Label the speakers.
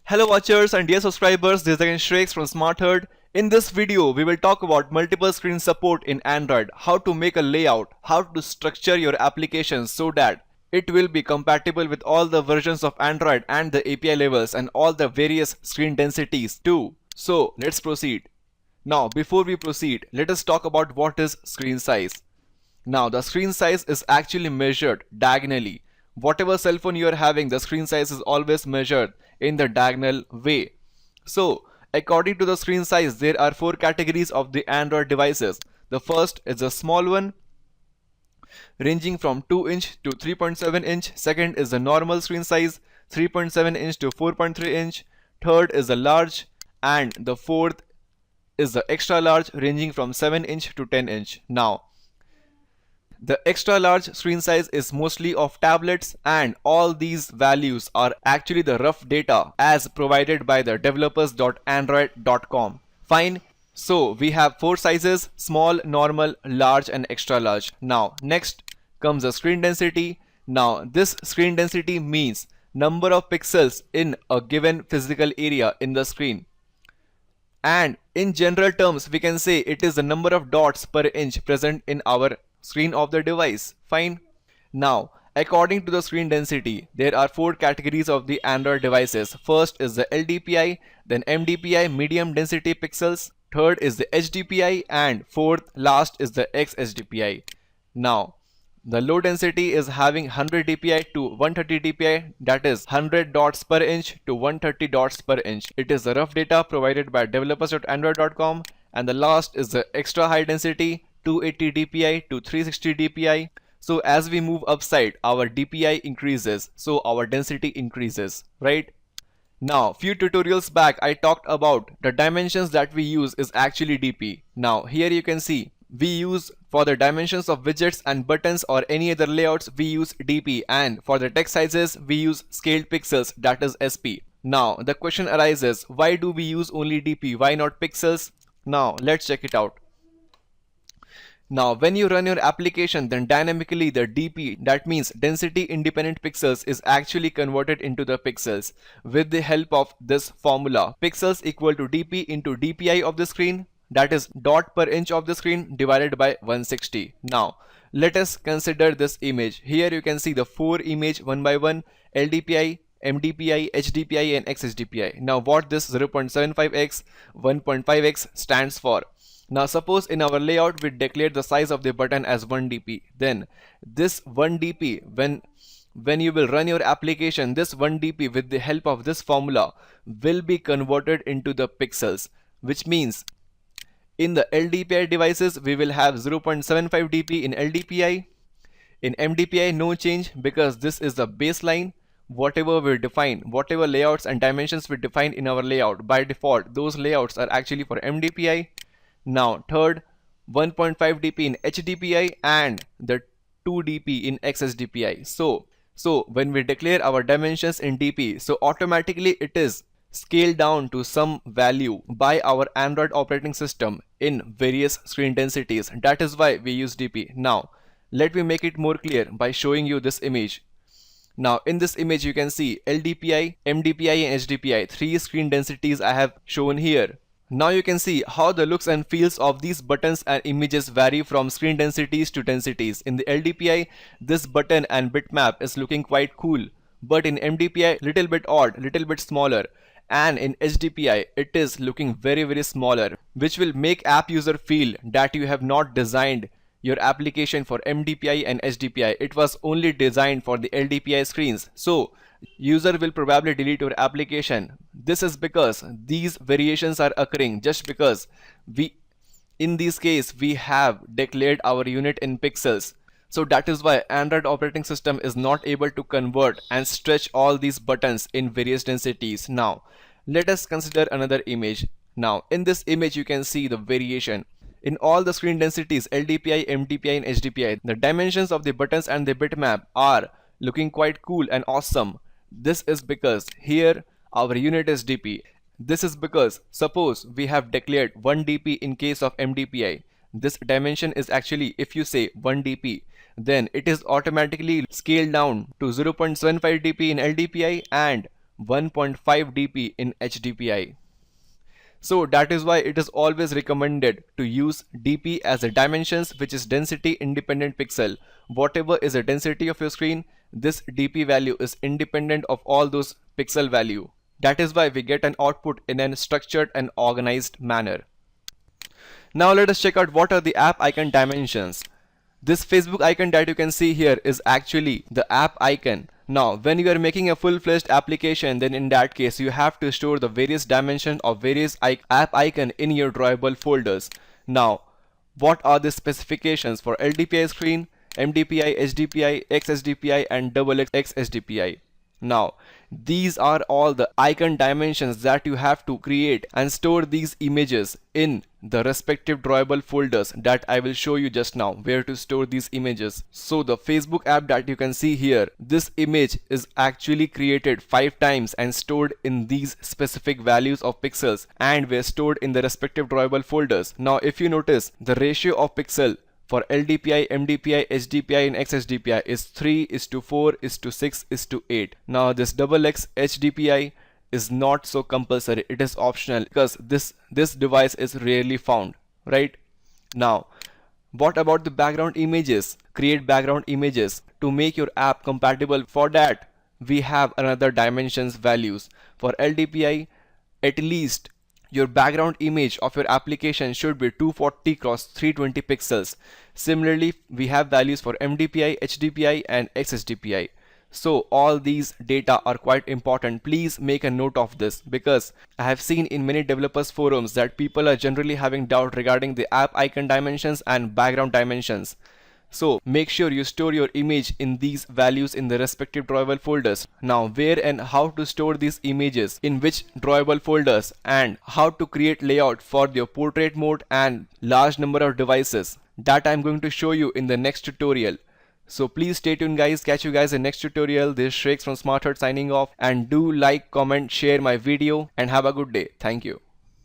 Speaker 1: Hello watchers and dear subscribers, this is again Shrek from Smartherd. In this video, we will talk about multiple screen support in Android, how to make a layout, how to structure your application so that it will be compatible with all the versions of Android and the API levels and all the various screen densities too. So let's proceed. Now before we proceed, let us talk about what is screen size. Now the screen size is actually measured diagonally. Whatever cell phone you are having, the screen size is always measured in the diagonal way. So according to the screen size, there are four categories of the Android devices. The first is a small one ranging from 2 inch to 3.7 inch. Second is the normal screen size 3.7 inch to 4.3 inch. Third is the large, and the fourth is the extra large ranging from 7 inch to 10 inch. Now the extra large screen size is mostly of tablets, and all these values are actually the rough data as provided by the developers.android.com. Fine. So we have four sizes: small, normal, large and extra large. Now next comes the screen density. Now this screen density means number of pixels in a given physical area in the screen. And in general terms, we can say it is the number of dots per inch present in our screen of the device. Fine. Now according to the screen density, there are four categories of the Android devices. First is the LDPI, then MDPI, medium density pixels. Third is the HDPI, and fourth last is the XHDPI. Now the low density is having 100 dpi to 130 dpi, that is 100 dots per inch to 130 dots per inch. It is the rough data provided by developers.android.com. And the last is the extra high density 280 dpi to 360 dpi. So as we move upside, our dpi increases, so our density increases, right? Now few tutorials back I talked about the dimensions that we use is actually dp. Now here you can see we use for the dimensions of widgets and buttons or any other layouts we use dp, and for the text sizes we use scaled pixels, that is sp. Now the question arises, why do we use only dp, why not pixels? Now let's check it out. Now when you run your application, then dynamically the dp, that means density independent pixels, is actually converted into the pixels with the help of this formula: pixels equal to dp into dpi of the screen, that is dot per inch of the screen, divided by 160. Now let us consider this image. Here you can see the four image one by one: LDPI, MDPI, HDPI and XHDPI. Now what this 0.75x, 1.5x stands for. Now suppose in our layout we declare the size of the button as 1 dp, then this 1 dp, when you will run your application, this 1 dp with the help of this formula will be converted into the pixels, which means in the LDPI devices we will have 0.75 dp in LDPI. In MDPI no change, because this is the baseline. Whatever we define, whatever layouts and dimensions we define in our layout, by default those layouts are actually for MDPI. Now third, 1.5 dp in HDPI and the 2 dp in XHDPI. So when we declare our dimensions in dp, so automatically it is scaled down to some value by our Android operating system in various screen densities. That is why we use dp. Now let me make it more clear by showing you this image. Now in this image you can see LDPI, MDPI and HDPI, three screen densities I have shown here. Now you can see how the looks and feels of these buttons and images vary from screen densities to densities. In the LDPI, this button and bitmap is looking quite cool, but in MDPI little bit odd, little bit smaller, and in HDPI it is looking very smaller, which will make app user feel that you have not designed your application for MDPI and HDPI. It was only designed for the LDPI screens, so user will probably delete your application. This is because these variations are occurring just because in this case we have declared our unit in pixels. So that is why Android operating system is not able to convert and stretch all these buttons in various densities. Now let us consider another image. Now in this image you can see the variation in all the screen densities, LDPI, MDPI and HDPI. The dimensions of the buttons and the bitmap are looking quite cool and awesome. This is because here our unit is dp. This is because suppose we have declared 1 dp in case of MDPI. This dimension is actually, if you say 1 dp, then it is automatically scaled down to 0.75 dp in LDPI and 1.5 dp in HDPI. So that is why it is always recommended to use dp as a dimensions, which is density independent pixel. Whatever is the density of your screen, this dp value is independent of all those pixel value. That is why we get an output in a structured and organized manner. Now let us check out what are the app icon dimensions. This Facebook icon that you can see here is actually the app icon. Now when you are making a full-fledged application, then in that case you have to store the various dimensions of various app icon in your drawable folders. Now what are the specifications for LDPI screen, MDPI, HDPI, XSDPI and XXX HDPI? Now these are all the icon dimensions that you have to create and store these images in the respective drawable folders that I will show you just now where to store these images. So the Facebook app that you can see here, this image is actually created 5 times and stored in these specific values of pixels and were stored in the respective drawable folders. Now if you notice, the ratio of pixel for LDPI, MDPI, HDPI and XSDPI is 3:4:6:8. Now this XXX HDPI is not so compulsory, it is optional because this device is rarely found, right? Now what about the background images? Create background images. To make your app compatible, for that we have another dimensions values. For LDPI, at least your background image of your application should be 240 x 320 pixels. Similarly, we have values for MDPI, HDPI and XSDPI. So all these data are quite important. Please make a note of this because I have seen in many developers forums that people are generally having doubt regarding the app icon dimensions and background dimensions. So make sure you store your image in these values in the respective drawable folders. Now where and how to store these images in which drawable folders and how to create layout for your portrait mode and large number of devices, that I'm going to show you in the next tutorial. So please stay tuned guys, catch you guys in next tutorial. This is Shrek from Smartherd signing off, and do like, comment, share my video and have a good day. Thank you.